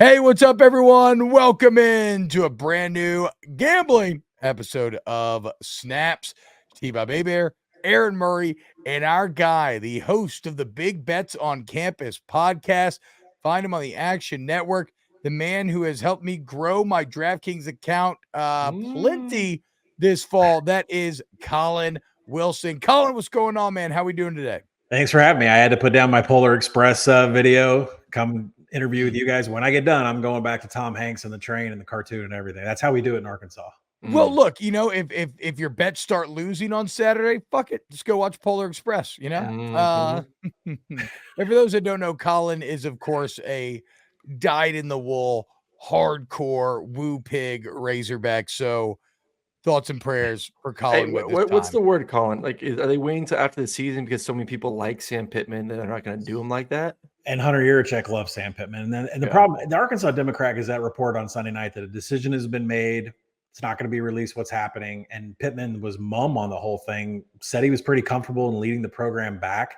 Hey, what's up, everyone? Welcome in to a brand new gambling episode of Snaps. T-Bob Hebert, Aaron Murray, and our guy, the host of the Big Bets on Campus podcast. Find him on the Action Network. The man who has helped me grow my DraftKings account plenty this fall. That is Collin Wilson. Collin, what's going on, man? How we doing today? Thanks for having me. I had to put down my Polar Express video, come interview with you guys. When I get done, I'm going back to Tom Hanks and the train and the cartoon and everything. That's how we do it in Arkansas. Well, look, if your bets start losing on Saturday, fuck it. Just go watch Polar Express, And for those that don't know, Collin is, of course, a dyed-in-the-wool, hardcore woo pig Razorback. So thoughts and prayers for Collin. Hey, what's the word, Collin? Like, are they waiting till after the season because so many people like Sam Pittman that they're not going to do him like that? And Hunter Yurachek loves Sam Pittman. And the problem, the Arkansas Democrat Gazette report on Sunday night that a decision has been made. It's not going to be released what's happening. And Pittman was mum on the whole thing, said he was pretty comfortable in leading the program back.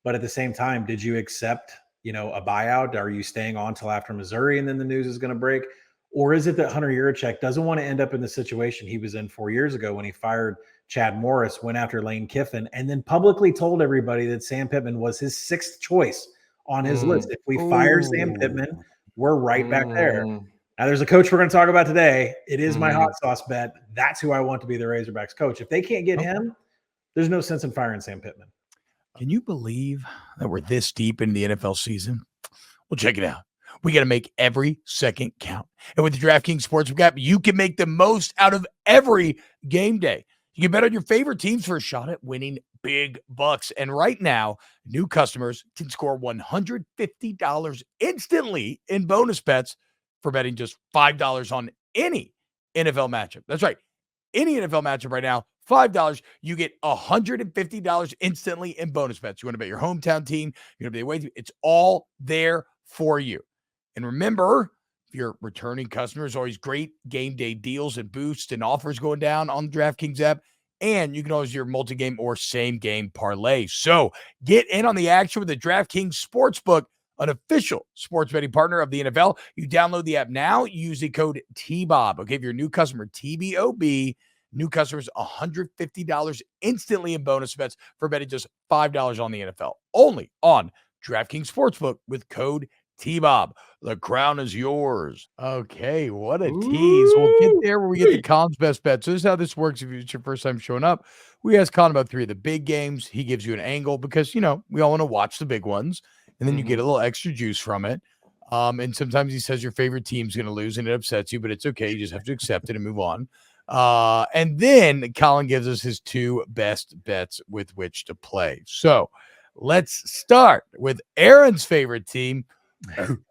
But at the same time, did you accept, a buyout? Are you staying on till after Missouri and then the news is going to break? Or is it that Hunter Yurachek doesn't want to end up in the situation he was in 4 years ago when he fired Chad Morris, went after Lane Kiffin, and then publicly told everybody that Sam Pittman was his sixth choice on his list? If we fire Sam Pittman, we're right back there. Now, there's a coach we're going to talk about today. It is my hot sauce bet. That's who I want to be the Razorbacks coach. If they can't get him, there's no sense in firing Sam Pittman. Can you believe that we're this deep in the NFL season? Well, check it out. We got to make every second count. And with the DraftKings Sportsbook app, you can make the most out of every game day. You can bet on your favorite teams for a shot at winning big bucks. And right now, new customers can score $150 instantly in bonus bets for betting just $5 on any NFL matchup. That's right. Any NFL matchup right now, $5, you get $150 instantly in bonus bets. You want to bet your hometown team, you're going to be away. It's all there for you. And remember, if you're returning customers, always great game day deals and boosts and offers going down on the DraftKings app. And you can always do your multi-game or same-game parlay. So get in on the action with the DraftKings Sportsbook, an official sports betting partner of the NFL. You download the app now. Use the code T-Bob. Okay, if you're a new customer, TBOB, new customers, $150 instantly in bonus bets for betting just $5 on the NFL. Only on DraftKings Sportsbook with code T-Bob. The crown is yours. Okay, what a tease. We'll get there where we get the Colin's best bet. So this is how this works if it's your first time showing up. We ask Colin about 3 of the big games. He gives you an angle because, we all want to watch the big ones. And then you get a little extra juice from it. And sometimes he says your favorite team's going to lose and it upsets you, but it's okay. You just have to accept it and move on. And then Collin gives us his 2 best bets with which to play. So let's start with Aaron's favorite team.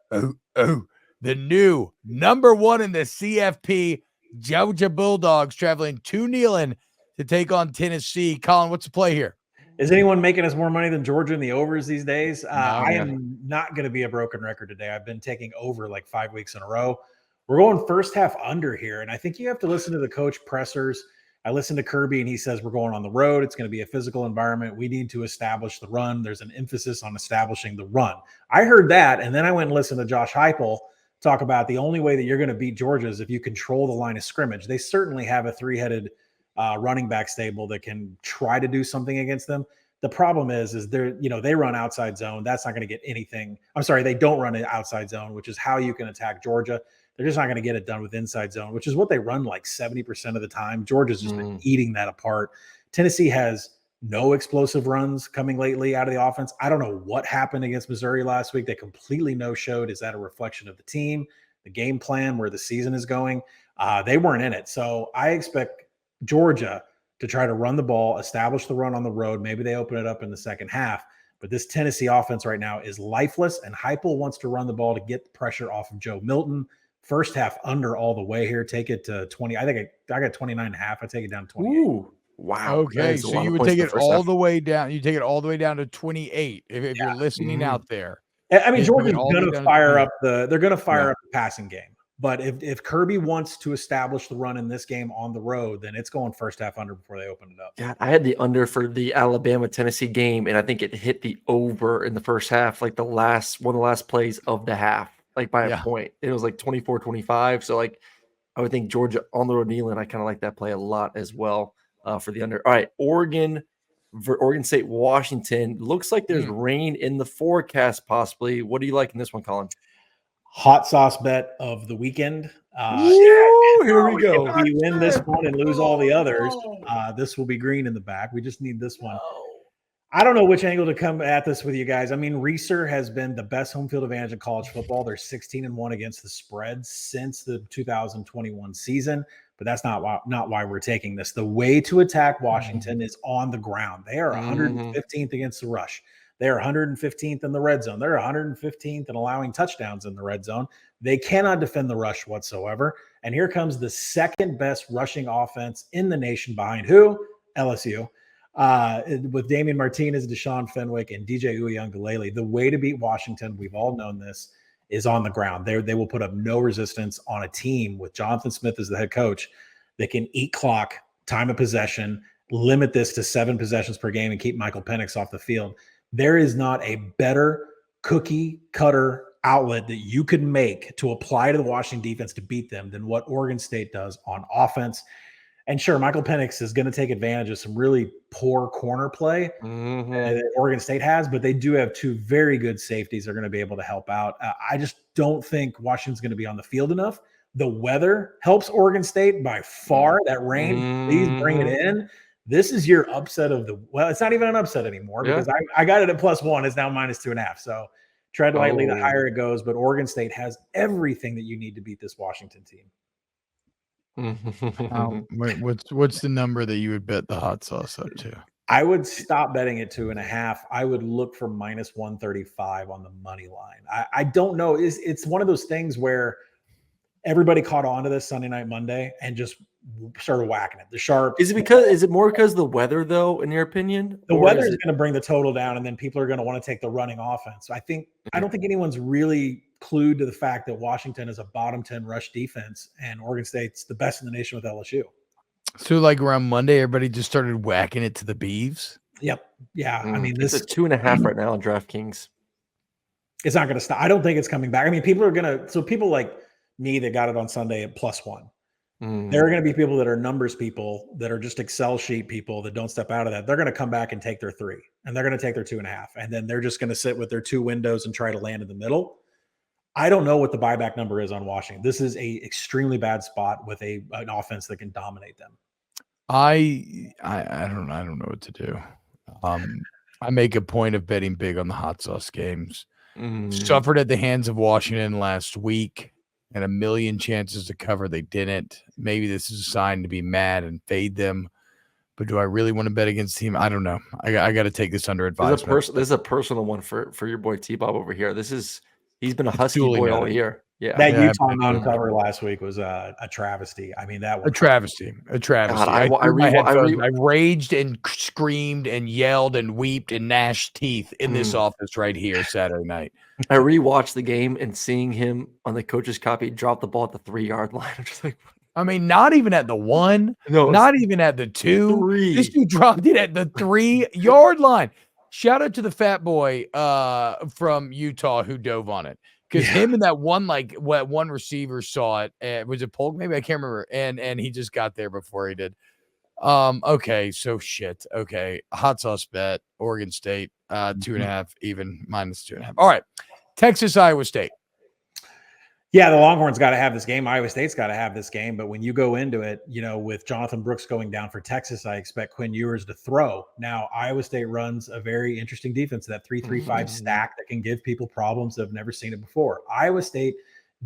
The new number 1 in the CFP, Georgia Bulldogs, traveling to Neyland to take on Tennessee. Collin, what's the play here? Is anyone making us more money than Georgia in the overs these days? I am not going to be a broken record today. I've been taking over like 5 weeks in a row. We're going first half under here, and I think you have to listen to the coach pressers. I listened to Kirby, and he says we're going on the road. It's going to be a physical environment. We need to establish the run. There's an emphasis on establishing the run. I heard that, and then I went and listened to Josh Heupel talk about the only way that you're going to beat Georgia is if you control the line of scrimmage. They certainly have a 3-headed running back stable that can try to do something against them. The problem is they're, they run outside zone. That's not going to get anything. I'm sorry, they don't run an outside zone, which is how you can attack Georgia. They're just not going to get it done with inside zone, which is what they run like 70% of the time. Georgia's just been eating that apart. Tennessee has no explosive runs coming lately out of the offense. I don't know what happened against Missouri last week. They completely no-showed. Is that a reflection of the team, the game plan, where the season is going? They weren't in it. So I expect Georgia to try to run the ball, establish the run on the road. Maybe they open it up in the second half. But this Tennessee offense right now is lifeless, and Heupel wants to run the ball to get the pressure off of Joe Milton. First half under all the way here. Take it to 20. I think I got 29.5. I take it down to 28. Ooh, wow. Okay, so you would take it all the way down. You take it all the way down to 28 if you're listening out there. I mean, Georgia's going to fire up the passing game. But if Kirby wants to establish the run in this game on the road, then it's going first half under before they open it up. Yeah, I had the under for the Alabama-Tennessee game, and I think it hit the over in the first half, like one of the last plays of the half. like by a point. It was like 24-25. So like I would think Georgia on the road in Neyland. I kind of like that play a lot as well for the under. All right, Oregon State, Washington. Looks like there's rain in the forecast possibly. What do you like in this one, Colin? Hot sauce bet of the weekend. Here we go. If we win this one and lose all the others, this will be green in the back. We just need this one. I don't know which angle to come at this with you guys. I mean, Reeser has been the best home field advantage in college football. They're 16-1 against the spread since the 2021 season, but that's not why we're taking this. The way to attack Washington is on the ground. They are 115th against the rush. They are 115th in the red zone. They're 115th in allowing touchdowns in the red zone. They cannot defend the rush whatsoever. And here comes the second best rushing offense in the nation behind who? LSU. With Damian Martinez, Deshaun Fenwick, and DJ Uiagalelei. The way to beat Washington, we've all known this, is on the ground. They will put up no resistance on a team with Jonathan Smith as the head coach that can eat clock, time of possession, limit this to 7 possessions per game, and keep Michael Penix off the field. There is not a better cookie cutter outlet that you could make to apply to the Washington defense to beat them than what Oregon State does on offense. And sure, Michael Penix is going to take advantage of some really poor corner play that Oregon State has, but they do have 2 very good safeties that are going to be able to help out. I just don't think Washington's going to be on the field enough. The weather helps Oregon State by far. That rain, please bring it in. This is your upset of the – well, it's not even an upset anymore because I got it at +1. It's now -2.5. So tread lightly the higher it goes, but Oregon State has everything that you need to beat this Washington team. What's the number that you would bet the hot sauce up to? I would stop betting at 2.5. I would look for -135 on the money line. I don't know. It's one of those things where everybody caught on to this Sunday night, Monday, and just started whacking it. The sharp. Is it more because of the weather, though, in your opinion? The weather is going to bring the total down, and then people are going to want to take the running offense. So I don't think anyone's really clued to the fact that Washington is a bottom 10 rush defense, and Oregon State's the best in the nation with LSU. So, like around Monday, everybody just started whacking it to the Beavs. Yep. Yeah. I mean, it's a 2.5 right now on DraftKings. It's not going to stop. I don't think it's coming back. I mean, people like me that got it on Sunday at +1. There are going to be people that are numbers people that are just Excel sheet people that don't step out of that. They're going to come back and take their 3, and they're going to take their 2.5, and then they're just going to sit with their 2 windows and try to land in the middle. I don't know what the buyback number is on Washington. This is a extremely bad spot with an offense that can dominate them. I don't know what to do. I make a point of betting big on the hot sauce games. Suffered at the hands of Washington last week. And a million chances to cover, they didn't. Maybe this is a sign to be mad and fade them. But do I really want to bet against the team? I don't know. I got to take this under advisement. This is a personal one for your boy T-Bob over here. He's been a Husky boy all year. Yeah, that Utah non-cover last week was a travesty. I mean, that was a travesty. God, I raged and screamed and yelled and weeped and gnashed teeth in this office right here Saturday night. I rewatched the game and seeing him on the coach's copy drop the ball at the 3-yard line. I'm just like, I mean, not even at the 1, not even at the 2. 3. This dude dropped it at the 3-yard line. Shout out to the fat boy from Utah who dove on it. Because him and that one receiver saw it. Was it Polk? Maybe I can't remember. And he just got there before he did. Okay, so shit. Okay, hot sauce bet. Oregon State 2.5, even -2.5. All right, Texas, Iowa State. Yeah, the Longhorns got to have this game. Iowa State's got to have this game. But when you go into it, with Jonathan Brooks going down for Texas, I expect Quinn Ewers to throw. Now, Iowa State runs a very interesting defense, that 3-3-5 stack that can give people problems that have never seen it before. Iowa State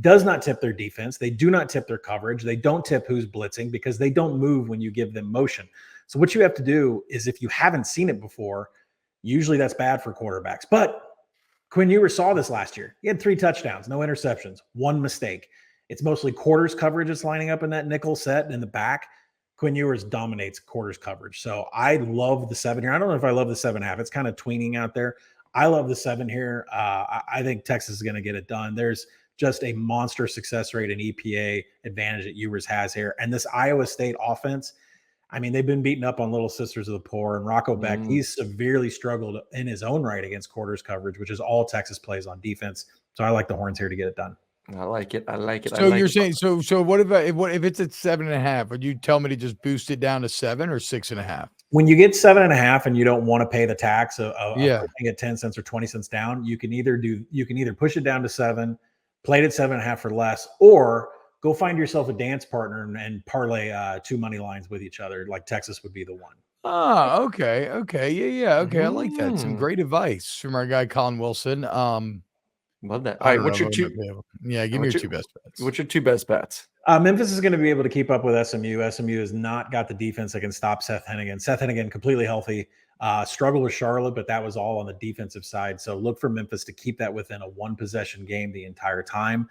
does not tip their defense. They do not tip their coverage. They don't tip who's blitzing because they don't move when you give them motion. So what you have to do is, if you haven't seen it before, usually that's bad for quarterbacks. But Quinn Ewers saw this last year. He had 3 touchdowns, no interceptions, 1 mistake. It's mostly quarters coverage that's lining up in that nickel set in the back. Quinn Ewers dominates quarters coverage. So I love the 7 here. I don't know if I love the 7.5. It's kind of tweening out there. I love the 7 here. I think Texas is going to get it done. There's just a monster success rate and EPA advantage that Ewers has here. And this Iowa State offense, I mean, they've been beaten up on Little Sisters of the Poor, and Rocco Beck, he's severely struggled in his own right against quarters coverage, which is all Texas plays on defense. So I like the Horns here to get it done. I like it. So you're saying so what if it's at 7.5? Would you tell me to just boost it down to 7 or 6.5? When you get 7.5 and you don't want to pay the tax of putting it 10 cents or 20 cents down, you can either push it down to 7, play it at 7.5 for less, or go find yourself a dance partner and parlay 2 money lines with each other. Like Texas would be the one. Oh, okay. Yeah. Okay. I like that. Some great advice from our guy Collin Wilson. Love that. All right, what's your two? Yeah, give me your 2 best bets. What's your 2 best bets? Memphis is going to be able to keep up with SMU. SMU has not got the defense that can stop Seth Hennigan. Seth Hennigan completely healthy. Struggled with Charlotte, but that was all on the defensive side. So look for Memphis to keep that within a 1-possession game the entire time.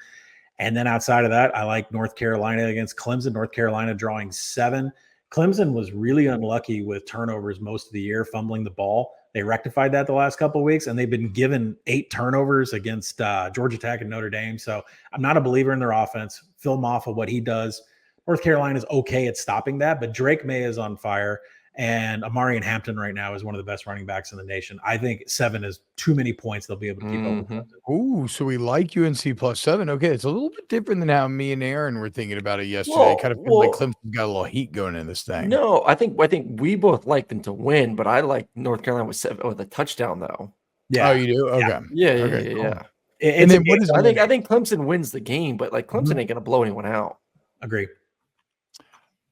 And then outside of that, I like North Carolina against Clemson. North Carolina drawing 7. Clemson was really unlucky with turnovers most of the year, fumbling the ball. They rectified that the last couple of weeks, and they've been given 8 turnovers against Georgia Tech and Notre Dame. So I'm not a believer in their offense. Film off of what he does. North Carolina is okay at stopping that, but Drake May is on fire, and Amari and Hampton right now is one of the best running backs in the nation. I think 7 is too many points. They'll be able to keep up with it. Ooh, so we like UNC plus 7. Okay, it's a little bit different than how me and Aaron were thinking about it yesterday. Kind of feel like Clemson got a little heat going in this thing. No, I think we both like them to win, but I like North Carolina with a touchdown though. Yeah. Oh, you do? Okay. Yeah. And then what is I think Clemson wins the game, but like Clemson ain't gonna blow anyone out. Agree.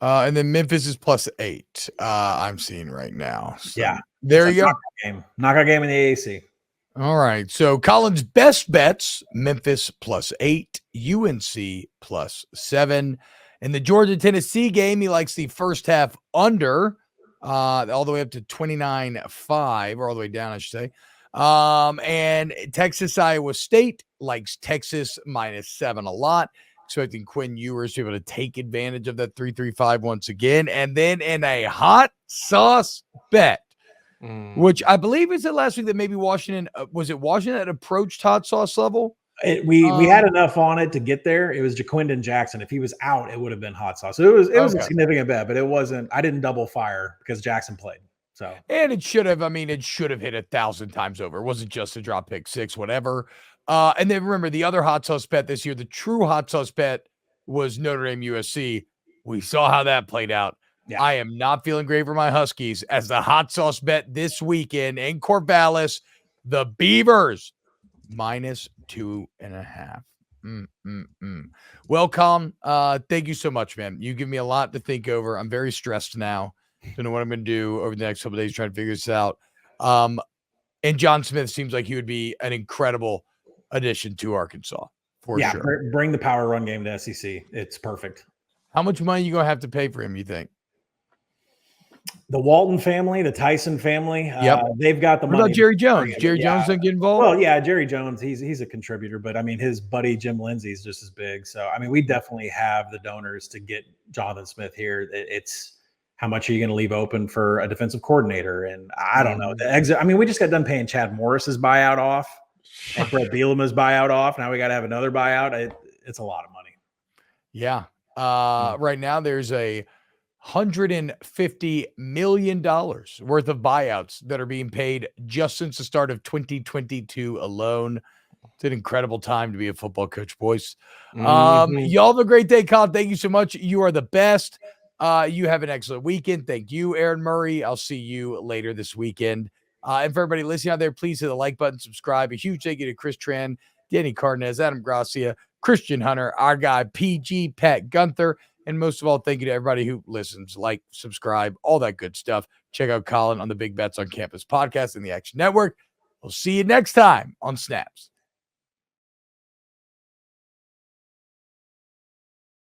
And then Memphis is plus 8. I'm seeing right now. So yeah. There you go. Knockout game in the AAC. All right. So Colin's best bets: Memphis plus 8, UNC plus 7. In the Georgia-Tennessee game, he likes the first half under, all the way up to 29.5, or all the way down, I should say. And Texas-Iowa State likes Texas minus 7 a lot. Expecting Quinn Ewers to be able to take advantage of that 3-3-5 once again. And then in a hot sauce bet, which I believe we said last week that maybe Washington, was it Washington that approached hot sauce level? We had enough on it to get there. It was Jaquindon Jackson. If he was out, it would have been hot sauce. So it was a significant bet, but it wasn't. I didn't double fire because Jackson played. So and it should have. I mean, it should have hit 1,000 times over. It wasn't just a drop pick 6, whatever. And then remember the other hot sauce bet this year. The true hot sauce bet was Notre Dame USC. We saw how that played out. Yeah. I am not feeling great for my Huskies as the hot sauce bet this weekend in Corvallis. The Beavers minus 2.5. Well, Colin, thank you so much, man. You give me a lot to think over. I'm very stressed now. Don't know what I'm going to do over the next couple of days trying to figure this out. And John Smith seems like he would be an incredible addition to Arkansas for sure. Bring the power run game to SEC. It's perfect. How much money are you going to have to pay for him, you think? The Walton family, the Tyson family, they've got the money. What about Jerry Jones? Jerry Jones doesn't get involved? Well, yeah, Jerry Jones, he's a contributor, but I mean, his buddy Jim Lindsay is just as big. So, I mean, we definitely have the donors to get Jonathan Smith here. It's how much are you going to leave open for a defensive coordinator? And I don't know. The exit. I mean, we just got done paying Chad Morris's buyout off and Brett Bielema's buyout off. Now we got to have another buyout. It's a lot of money. Yeah. Right now there's a $150 million worth of buyouts that are being paid just since the start of 2022 alone. It's an incredible time to be a football coach, boys. Y'all have a great day, Colin. Thank you so much. You are the best. You have an excellent weekend. Thank you, Aaron Murray. I'll see you later this weekend. And for everybody listening out there, please hit the like button, subscribe. A huge thank you to Chris Tran, Danny Cardenas, Adam Gracia, Christian Hunter, our guy, PG, Pat Gunther. And most of all, thank you to everybody who listens, like, subscribe, all that good stuff. Check out Colin on the Big Bets on Campus podcast and the Action Network. We'll see you next time on Snaps.